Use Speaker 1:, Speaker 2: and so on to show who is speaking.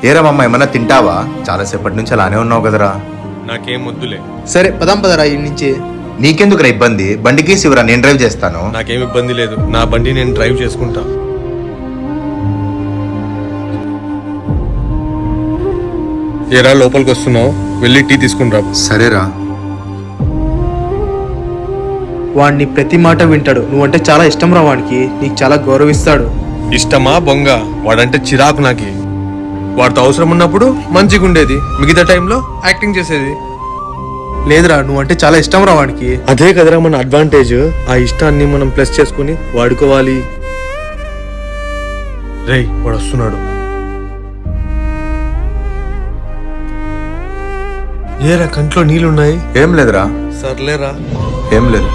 Speaker 1: ఏరా మమ్మ ఏమన్నా తింటావా? చాలాసేపటి నుంచి అలానే ఉన్నావు కదరా.
Speaker 2: నాకేం వద్దులే.
Speaker 3: సరే పదాం పదరా ఈ నుంచి.
Speaker 1: నీకెందుకురా ఇబ్బంది? బండికి శివరా, నేను డ్రైవ్ చేస్తాను.
Speaker 2: నాకేం ఇబ్బంది లేదు, నా బండి నేను డ్రైవ్ చేసుకుంటా. ఏరా లోపలికి వస్తున్నావు, వెళ్ళి టీ తీసుకుని రా.
Speaker 1: సరేరా.
Speaker 3: వాడిని ప్రతి మాట వింటాడు. నువ్వంటే చాలా ఇష్టం రా వాడికి, నీకు చాలా గౌరవిస్తాడు.
Speaker 2: ఇష్టమా బొంగ? వాడంటే చిరాకు నాకి. వాడితో అవసరం ఉన్నప్పుడు మంచిగా ఉండేది, మిగతా టైంలో యాక్టింగ్ చేసేది.
Speaker 3: లేదురా, నువ్వంటే చాలా ఇష్టం రా వాడికి.
Speaker 2: అదే కదరా మన అడ్వాంటేజ్. ఆ ఇష్టాన్ని మనం ప్లస్ చేసుకుని వాడుకోవాలి. రేయ్ వాడు వస్తున్నాడు. ఏరా కంట్లో నీళ్ళున్నాయి?
Speaker 1: ఏం లేదురా.
Speaker 2: సర్లేరా.
Speaker 1: ఏం లేదు.